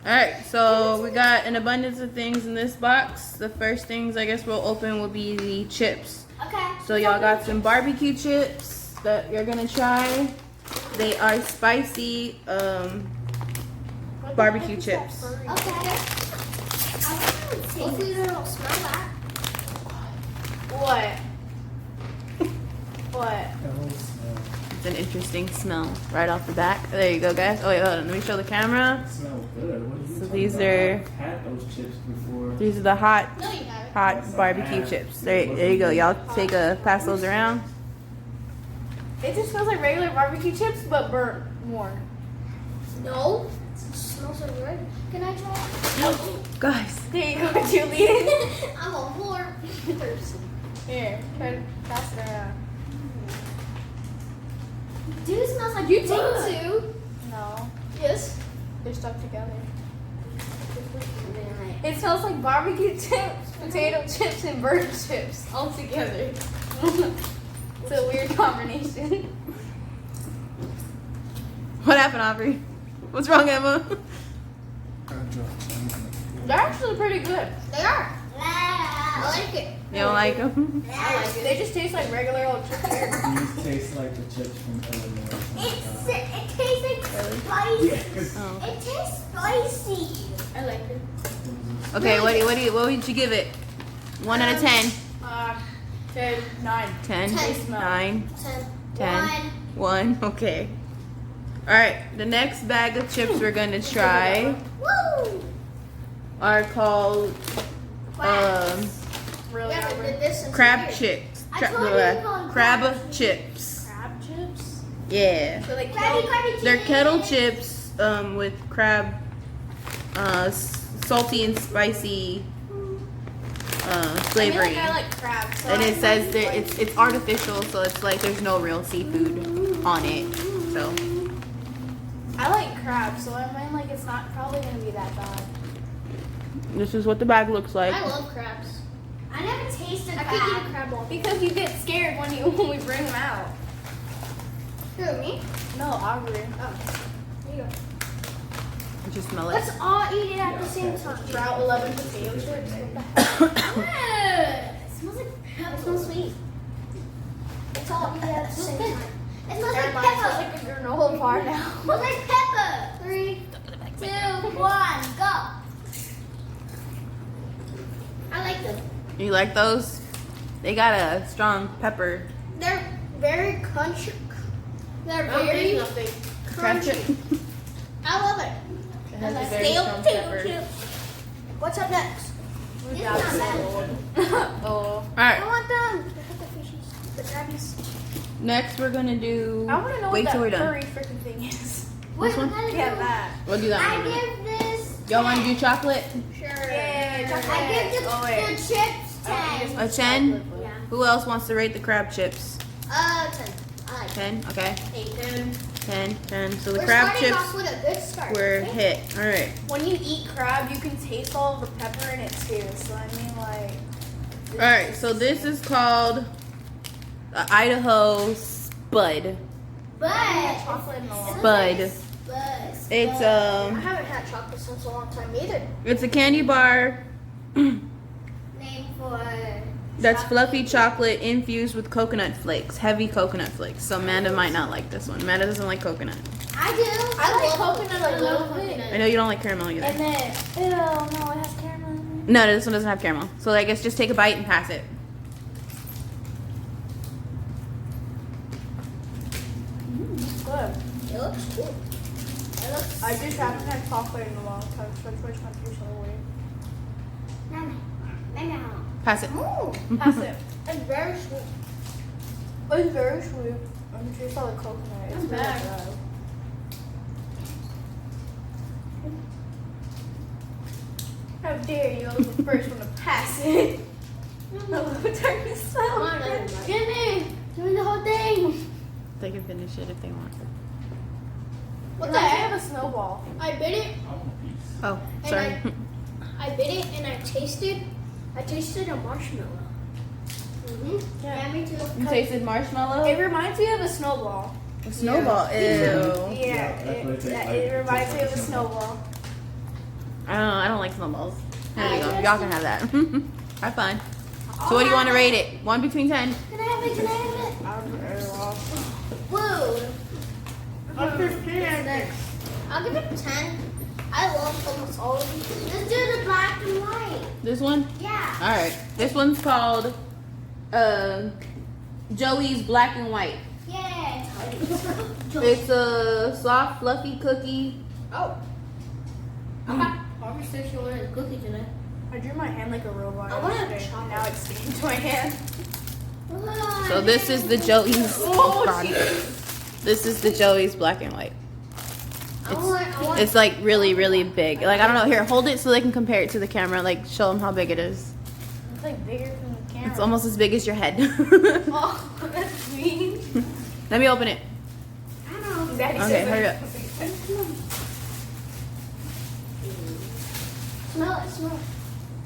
Alright, so we got an abundance of things in this box. The first things I guess we'll open will be the chips. Okay. So y'all got some barbecue chips that you're gonna try. They are spicy barbecue chips. Okay. Hopefully they don't smell that. What? What? It's an interesting smell right off the back. There you go, guys. Oh, wait, hold on. Let me show the camera. It smells good. What are you So talking these about? are I've had those chips before. these are the hot No, you haven't. hot barbecue chips. There you go. Y'all pass those around. It just smells like regular barbecue chips, but burnt more. No. It smells so good. Can I try? Guys, There you go, Julie. I'm a more person. Here, try to pass it around. Dude, it smells like you take two. No, Yes. they're stuck together. It smells like barbecue chips, potato chips, and burnt chips all together. It's a weird combination. what happened, Aubrey? What's wrong, Emma? They're actually pretty good. They are. I like it. You don't like them? I like it. They just taste like regular old chips. These taste like the chips from Illinois. It tastes like spicy. Oh. It tastes spicy. I like it. Okay, what would you give it? 1 out of 10. 10, 9. 10, 10. 9, 10. 10. 1. Okay. All right. The next bag of chips we're gonna try Woo! are called Really Yeah, over. but this is crab weird. chips. I told you to call them Crab crab chips. Crab chips? Yeah. So they Crabby They're chips. kettle chips with crab salty and spicy flavoring. I like crab. So And I it says like that it's artificial, so it's like there's no real seafood on it. So I like crab, so I mean like it's not probably gonna be that bad. this is what the bag looks like. I love crabs. I never tasted I crab. could eat a crab ball because you get scared when we bring them out. Who, me? No, Aubrey. Oh. Here you go. You just smell it. Let's all eat it at the same time. Route 11 potato chips. What the heck? It smells like pepper. It smells sweet. Let's all eat it at the same time. It smells like Never mind, pepper. it's like a granola bar now. It smells like pepper. 3, 2, 1, go. I like them. You like those? They got a strong pepper. They're very crunchy. They're very Crab chip. crunchy. I love it. It has a like very stale strong potato pepper. chips. What's up next? It's Yeah, not it's bad. Oh. All I right. want them. Look at the fishies. The crabbies. Next, we're gonna do. I want to know Wait what till we're that done. furry freaking thing is. This one? Yeah, that. We'll do that I one. in a minute. give this. Y'all want to do chocolate? Sure. Yay, chocolate. I give the, Oh, wait. the chips 10. A 10? Yeah. Who else wants to rate the crab chips? 10. I like 10. Okay. 8. 10. So the We're crab starting chips off with a good start. were okay? hit. All right. When you eat crab, you can taste all of the pepper in it too. So I mean, like. All right. So this is called the Idaho Spud. But. Chocolate and all. Spud. It's I haven't had chocolate since a long time either. It's a candy bar Name for. that's fluffy chocolate infused with coconut flakes, heavy coconut flakes. So Amanda might not like this one. Amanda doesn't like coconut. I do. I like love coconut a little bit. I know you don't like caramel either. And then, ew, no, it has caramel. No, this one doesn't have caramel. So I guess just take a bite and pass it. Good. It looks cool. It looks. I just haven't had chocolate in a long time, so I switched my teeth away. Pass it. Ooh, Pass it. it's very sweet. It's very sweet. I'm taste all the coconut. It's Not really bad. good. How dare you? I was the first one to pass it. No, turn this Come on, out. give me the whole thing. They can finish it if they want. What the heck? I have a snowball. I bit it. I want a piece. Oh, And sorry. I bit it and I tasted a marshmallow. Yeah. Yeah, me too. You tasted marshmallow? It reminds me of a snowball. A snowball. Ew. Yeah, Yeah, that's what it tastes like. it reminds me of a snowball. I don't like snowballs. There you go. Y'all can have that. Have fun. So what do you want to rate it? 1 between 10. Can I have it? Can I have it? Blue. I'll I'll give it 10. I love almost all of these. Let's do the black and white. This one? Yeah. All right. This one's called Joey's Black and White. Yeah. It's a soft, fluffy cookie. Oh. Harvey said she wanted a cookie today. I drew my hand like a robot. I want a yesterday, chocolate. and now it's sticking to my hand. So this is the Joey's. Oh, God. jeez. This is the Joey's Black and White. I want. It's like really, really big. Like I don't know. Here, hold it so they can compare it to the camera. Like show them how big it is. It's like bigger from the camera. It's almost as big as your head. Oh, that's mean. Let me open it. I don't know. Daddy Okay, said hurry that. up. Smell it. Smell it.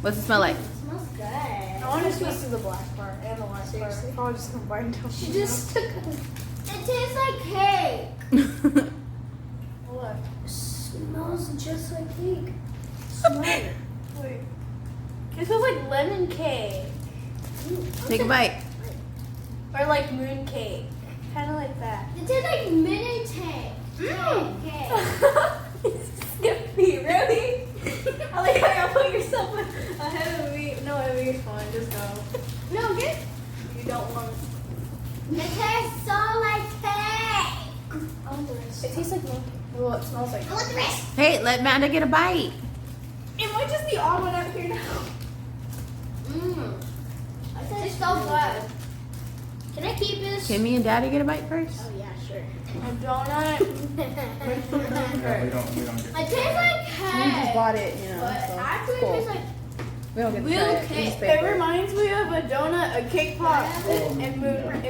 What's it smell like? It smells good. I want to taste the black part and the white part. Seriously? I'll just combine them. She just took it. It tastes like cake. Look. Smells just like cake. Smell it. Wait. It smells like lemon cake. Take a bite. Or like moon cake. Kind of like that. It tastes like mini cake. Cake. Skippy, really? I like how you put yourself ahead of me. No, it'll be fun. Just go. No, get. You don't want It tastes so like cake. I want the rest. It tastes like moon cake. Well, it smells like. I want the rest. Hey, let Manda get a bite. It might just be odd one out here now. Mmm. It tastes so good. Can I keep this? Can me and Daddy get a bite first? Oh yeah, sure. A donut. Yeah, we don't get It tastes like cake. We just bought it, you know. But So actually, it's cool. it tastes like. We don't get to real try it. cake. It Newspaper. reminds me of a donut, a cake pop, and moon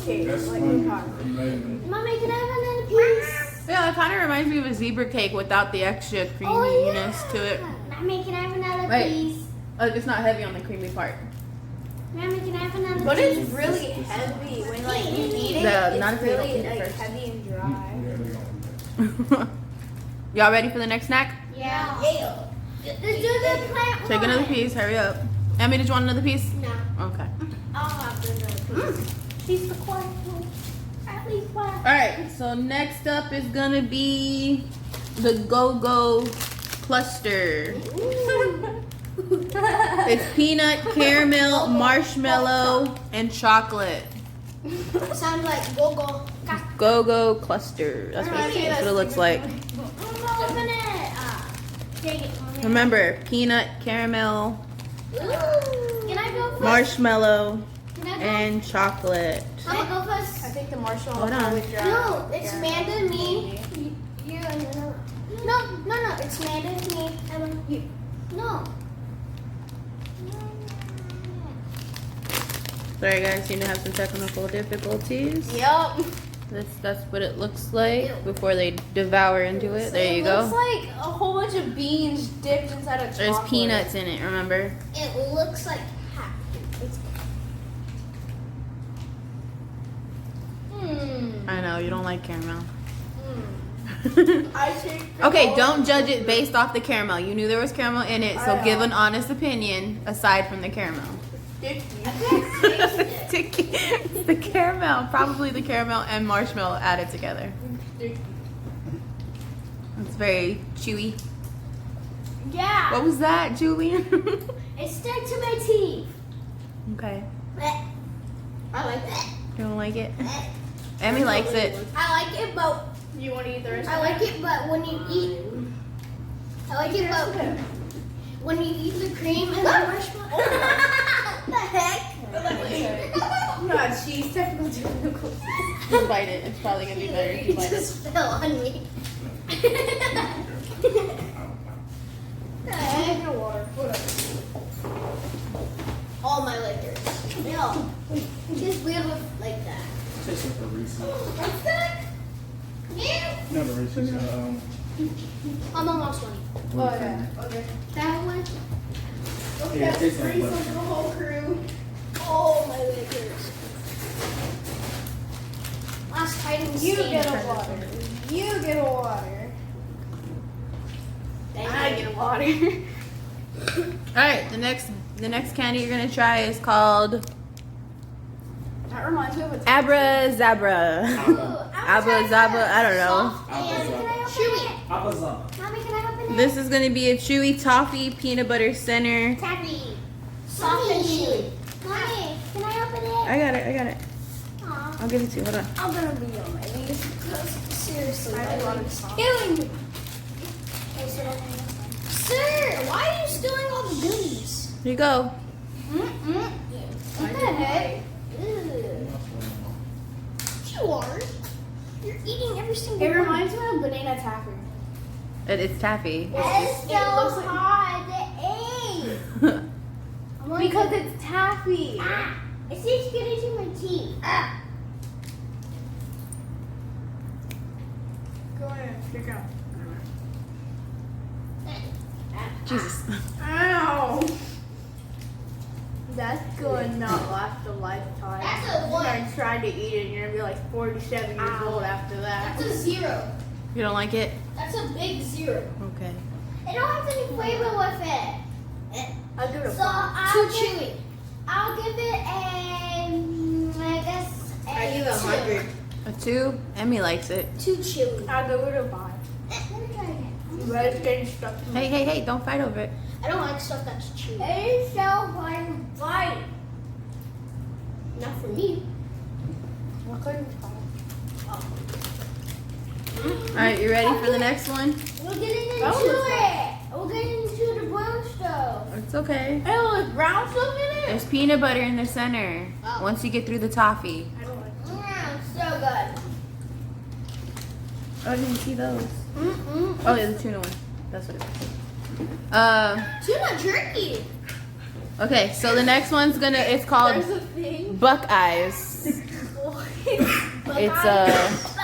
cake. That's Like funny. moon pop. Amazing. Mommy, can I have another piece? Yeah, it kind of reminds me of a zebra cake without the extra creaminess to it. Mommy, can I have another Wait. piece? It's not heavy on the creamy part. Mommy, can I have another But piece? it's really heavy when like you eat it. Yeah, not It's if you don't really eat it like first. heavy and dry. Yeah, we don't do that. Y'all ready for the next snack? Yeah. Let's do the plant Take another one. piece. Hurry up. Emmy, did you want another piece? No. Okay. I'll have another piece. She's the quiet one. At least one. All right. So next up is gonna be the Go-Go cluster. It's peanut, caramel, marshmallow, and chocolate. Sounds like go-go. Go-Go cluster. That's what it looks like. Open it. Take it. Mommy. Remember, peanut, caramel, Ooh. Can I go first? marshmallow, Can I go? and chocolate. I'll go I first. think the marshmallow Hold on. probably dry. No, it's Amanda and me. You and no. It's Amanda and me. And you. No. Sorry guys, seem to have some technical difficulties. Yup. That's what it looks like before they devour into it. There you It go. looks like a whole bunch of beans dipped inside a chocolate. There's peanuts in it, remember? It looks like half. I know, you don't like caramel. I take Okay, don't judge it based off the caramel. You knew there was caramel in it, so I give know. an honest opinion aside from the caramel. The caramel, probably the caramel and marshmallow added together. It's very chewy. Yeah. What was that, Julian? It stuck to my teeth. Okay. I like it. You don't like it? Emmy likes it. I like it, but You want to eat the rest? I like it, but when you eat, I like it, but when you eat the cream and the marshmallow. The heck? No, cheese. Technical difficulties. Just bite it. It's probably gonna be better if you It bite it. just fell on me. The heck? Your water. All my liquors. No. Just leave it like that. Tastes like a Reese's. What's that? Yeah. Not a Reese's. I'm almost one. Oh, yeah. Okay. That one. Yeah, it tastes like Free butter. for the whole crew. All my liquors. Last hiding You get a water. You get a water. Thank I get water. All right, the next candy you're gonna try is called That reminds me of a Abra Zabra. Abra Zabra. I don't know. Chewy. Apazama. Mommy, can I open it? This is gonna be a chewy toffee peanut butter center. Taffy. Soft and chewy. Mommy, can I open it? I got it. Aw. I'll give it to you. Hold on. I'm gonna be on my knees because seriously, I have a lot of it's sauce. killing me. Sir, why are you stealing all the goodies? Here you go. What the heck? Ew. You are. You're eating every single It one. reminds me of banana taffy. It's taffy. It's so It looks like- hard to eat. Because it's taffy. Ah, it seems good into my teeth. Ah. Go ahead, stick out. Jesus. Ow! That's going to not last a lifetime. That's a You're one. gonna try to eat it and you're gonna be like 47 years old after that. That's a 0. You don't like it? That's a big 0. Okay. It don't have any flavor with it. I'll give it a So five. I'll chewy. I'll give it a, I guess a I give it 100. A 2. Emmy likes it. 2 chewy. I'll give it a 5. Let me try again. But it's getting stuck to my Hey, don't fight over it. I don't like stuff that's chewy. It's so fun bite. Not for me. What kind of All right, you ready for the next one? We're getting into That was it. We're getting into the brown stuff. It's okay. Oh, there's brown stuff in it? There's peanut butter in the center. Oh. Once you get through the toffee. I don't like it. So good. Oh, I didn't see those. Mm-mm. Oh, yeah, the tuna one. That's what it is. Tuna jerky. Okay, so the next one's it's called There's a thing. Buckeyes. It's eyes.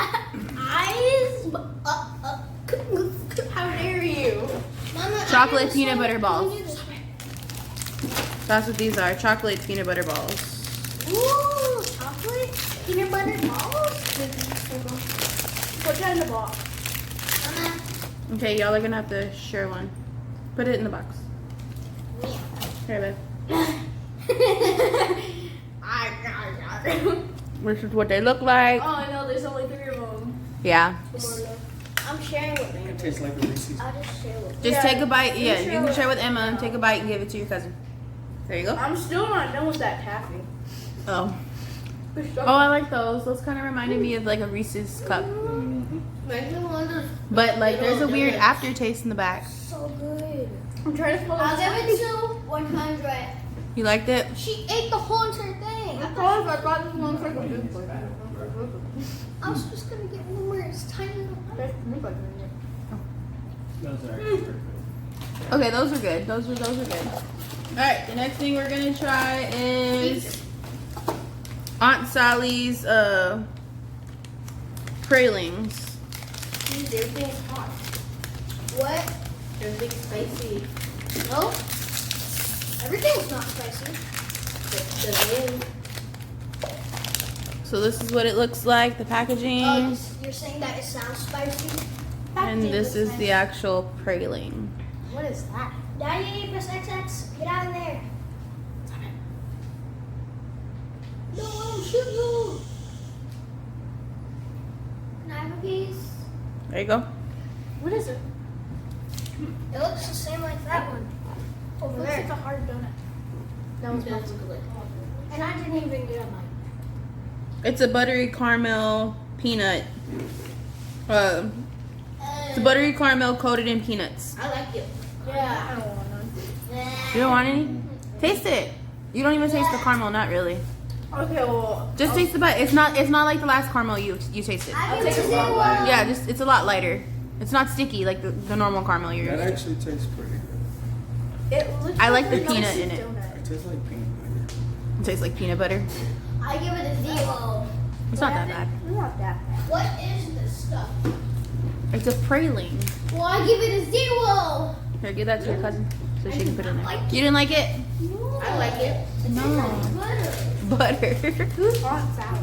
How dare you? Mama, Chocolate I did peanut the butter same- balls. can you do this? That's what these are. Chocolate peanut butter balls. Ooh, chocolate peanut butter balls. Put that in the box. Mama. Okay, y'all are gonna have to share one. Put it in the box. Here, babe. This is what they look like. Oh no, there's only 3 of them. Yeah. I'm sharing with It me. tastes like a Reese's. I'll just share with Just Yeah, take a bite. you Yeah, share you can with- share with Emma and take a bite and give it to your cousin. There you go. I'm still not done with that taffy. Oh. There's Oh, I like those. Those kind of reminded me of like a Reese's cup. Make me one of those. But like there's a weird aftertaste in the back. So good. I'm trying to spell I'll this. give it to 100. You liked it? She ate the whole entire thing. Of course, I thought this one was like a big one. I was just gonna get one where it's tiny little. There's big ones in there. Those are actually pretty good. Okay, those are good. Those are good. All right, the next thing we're gonna try is Aunt Sally's pralines. Everything's hot. What? Everything's spicy. No. Everything's not spicy. So this is what it looks like, the packaging, Oh, you're saying that it sounds spicy? and this is the actual praline. What is that? Daddy, press XX. Get out of there. No, I'll shoot you. Can I have a piece? There you go. What is it? It looks the same like that one. Over Looks there. like a hard donut. That one's That's good. And I didn't even get on mine. It's a buttery caramel peanut. It's a buttery caramel coated in peanuts. I like it. Yeah, I don't want none. You don't want any? Taste it. You don't even taste the caramel, not really. Okay, well. Just taste the bite. It's not like the last caramel you tasted. I I'll give take it a to bite. Yeah, just it's a lot lighter. It's not sticky like the normal caramel you're That used to. actually tastes pretty good. It looks I like the a peanut nice in it. donut. It tastes like peanut butter. It tastes like peanut butter. I give it a 0. It's not that bad. It's not that bad. What is this stuff? It's a praline. Well, I give it a 0. Here, give that to your cousin so she can put it in there. like You didn't like it? No. I like it. No. Butter. Butter. Who's Aunt Sally?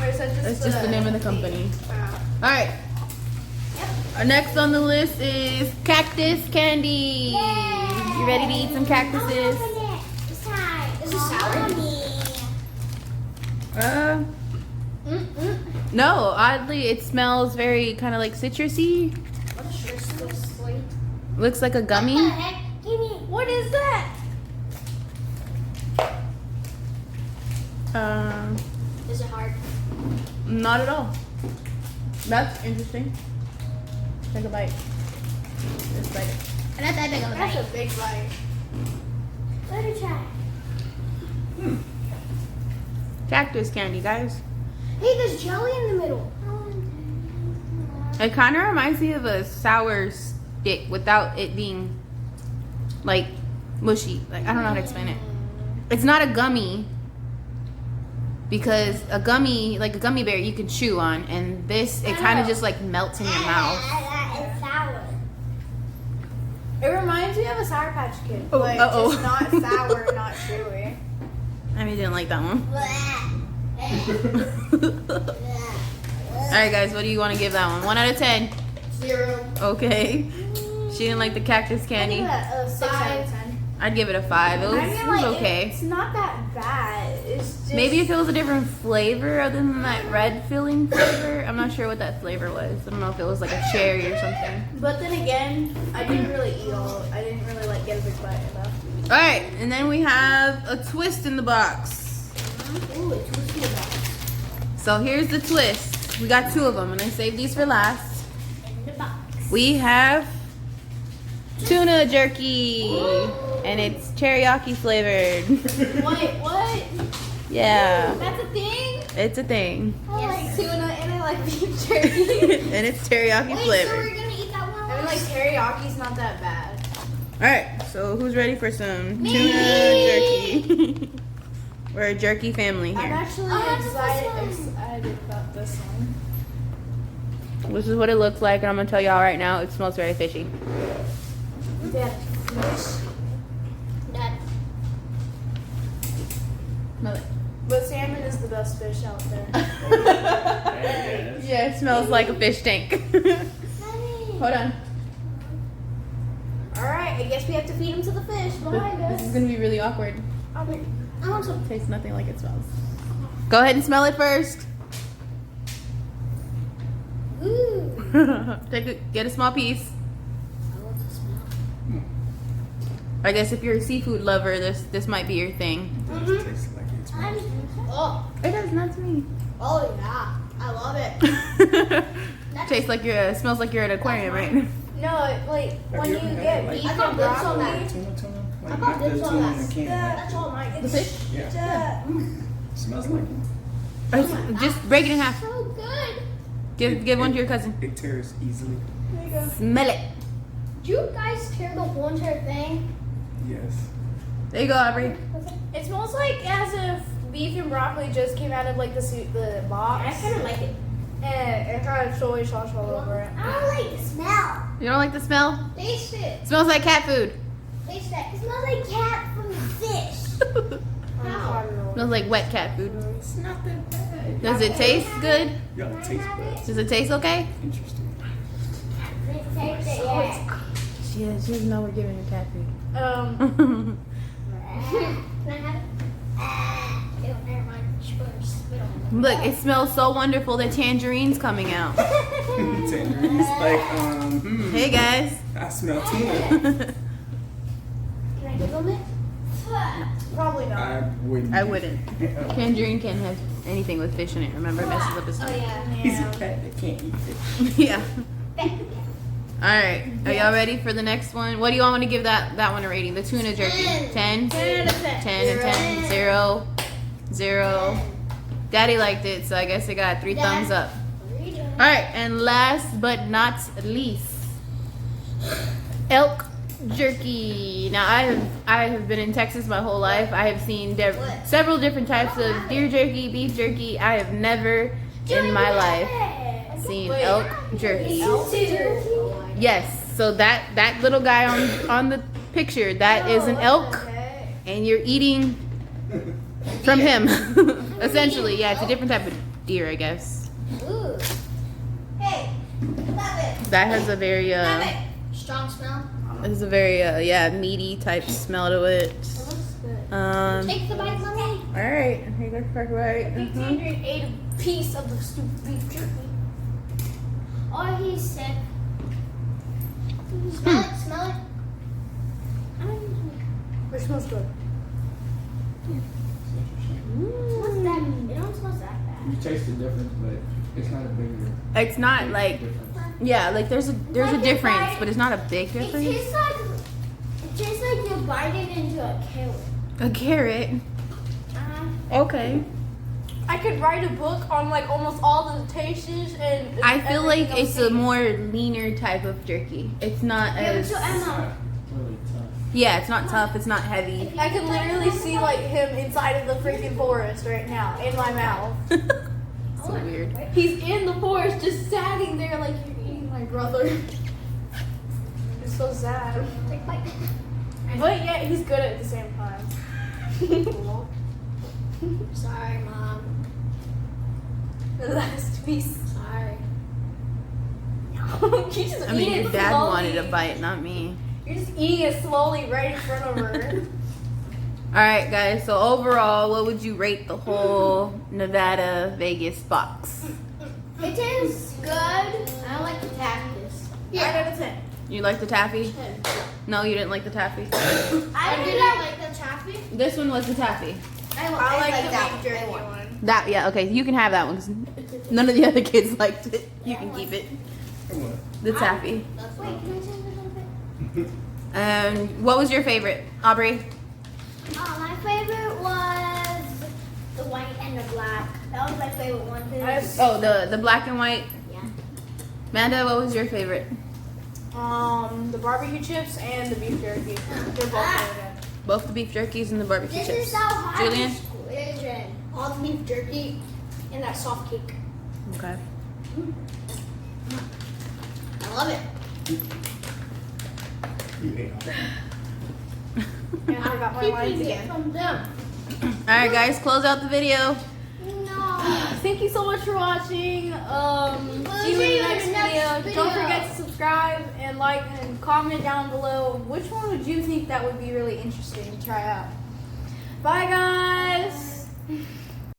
Or is that That's just the name of the company. Wow. All right. Yep. Next on the list is cactus candy. You ready to eat some cactuses? It's time. Is it sour? No. Oddly, it smells very kind of like citrusy. What is this? Sweet. Looks like a gummy. What the heck? Give me. What is that? Is it hard? Not at all. That's interesting. Take a bite. Just bite it. Not that big of a That's bite. a big bite. Let me try. Cactus candy, guys. Hey, there's jelly in the middle. It kind of reminds me of a sour stick without it being like mushy. Like I don't know how to explain it. It's not a gummy because a gummy, like a gummy bear, you can chew on, and this it kind of just like melts in your mouth. It's sour. It reminds me of a Sour Patch Kid, Oh, but uh-oh. just not sour, not chewy. I mean, didn't like that one. All right, guys, what do you want to give that one? 1 out of 10. 0. Okay. She didn't like the cactus I give candy. it a 6 out of 10. I'd give it a 5. It was, I mean, it like, was okay. It's not that bad. It's just Maybe if it was a different flavor other than that red filling flavor. I'm not sure what that flavor was. I don't know if it was like a cherry or something. But then again, I didn't really eat all. I didn't really like get a big bite enough. All right, and then we have a twist in the box. Ooh, it's twisty box. So here's the twist. We got 2 of them, and I saved these for last. In the box. We have tuna jerky, and it's teriyaki flavored. Wait, what? Yeah, That's a thing? it's a thing, I like tuna and I like beef jerky. and it's teriyaki Wait, so flavored. we're gonna eat that one? I mean, like teriyaki is not that bad. All right, so who's ready for some Me. tuna jerky? We're a jerky family I'm here. actually that's excited about this one. This is what it looks like, and I'm gonna tell y'all right now, it smells very fishy. Yeah, fish. Dad. Smell it. But salmon is the best fish out there. Yeah, it smells like a fish tank. Hold on. Alright, I guess we have to feed him to the fish behind This is us. gonna be really awkward. I'll be- I want some. It tastes nothing like it smells. Go ahead and smell it first. Ooh. Get a small piece. I want to smell. I guess if you're a seafood lover, this might be your thing. It does taste like it smells. Oh, It does, not to me. oh yeah. I love it. Tastes like smells like you're at an aquarium, right? No, like Have when you you ever had, get like, beef I got and bits on broccoli. that. Tuna? I Like got not the bits on tuna that. in the can. That's all mine. The fish? Yeah. Smells like it. Just break it in half. So good. Give one to your cousin. It tears easily. There you go. Smell it. Do you guys tear the whole entire thing? Yes. There you go, Aubrey. It smells like as if beef and broccoli just came out of like the box. I kind of like it. And it had soy sauce all over it. I don't like the smell. You don't like the smell? Taste it. Smells like cat food. Taste it. It smells like cat from the fish. Wow. Smells like wet cat food. It's not that bad. Does it taste good? Y'all taste buds. Does it taste okay? Interesting. Taste it, yeah. She doesn't know we're giving her cat food. Um, Can I have it? Ew, never mind. Spurs. We don't have Look, it smells so wonderful that tangerine's coming out. Tangerines. Like, Hey guys. I smell tuna. Can I give them it? probably not. I wouldn't. I wouldn't. Tangerine can't have anything with fish in it. Remember, it messes up his Oh, stomach. yeah. He's a cat that can't eat fish. Yeah. All right. Are y'all ready for the next one? What do you want me to give that one a rating? The tuna jerky. 10? 10 out of 10. 10 and 10. 0. 0. Daddy liked it, so I guess it got 3 thumbs up. All right, and last but not least, elk jerky. Now I have been in Texas my whole life. I have seen several different types of deer jerky, beef jerky. I have never in my life seen Wait. elk jerky. Elk Yes, so that little guy on the picture, that is an elk, and you're eating from him. Essentially, yeah, it's a different type of deer, I guess. Ooh. Hey, stop it. That has a very Strong smell. it's a very yeah, meaty type smell to it. It looks good. Take the bite, mommy. All right, here you go, Park Right. I think Adrian ate a piece of the stupid beef jerky. Oh, he's sick. Smell it, smell it. Which smells good. What's that? It don't smell that bad. You taste the difference, but it's not a bigger It's not like difference. yeah, like there's a difference, but it's not a big It difference. tastes like you're biting into a carrot. A carrot. Okay. I could write a book on like almost all the tastes and I feel like everything it's I've a seen. more leaner type of jerky. It's not Yeah, but as so It's Emma. not really tough. yeah, it's not tough. It's not heavy. I can literally see like him inside of the freaking forest right now in my mouth. So weird. He's in the forest just standing there like you're eating my brother. It's so sad. Take a bite. But yeah, he's good at the same time. Sorry, Mom. The last piece. Sorry. You just I mean, eat your it dad slowly. wanted a bite, not me. You're just eating it slowly right in front of her. All right, guys. So overall, what would you rate the whole Nevada Vegas box? It tastes good. I like the cactus. I got a 10. You like the taffy? No, you didn't like the taffy. I didn't like the taffy. This one was the taffy. I like the beef jerky one. That yeah, okay. You can have that one 'cause none of the other kids liked it. You can keep it. Come on. The taffy. Wait, can I taste a little bit? What was your favorite, Aubrey? My favorite was the white and the black. That was my favorite one. Oh, the black and white. Yeah. Amanda, what was your favorite? The barbecue chips and the beef jerky. They're both really good. Both the beef jerkies and the barbecue This chips. is how hard Julian? the squid and all the beef jerky and that soft cake. Okay. I love it. You ate all that. And I got my lines again. from them. All right, guys, close out the video. No. Thank you so much for watching. See you see in you the next video. video. Don't forget to subscribe and like and comment down below which one would you think that would be really interesting to try out. Bye, guys.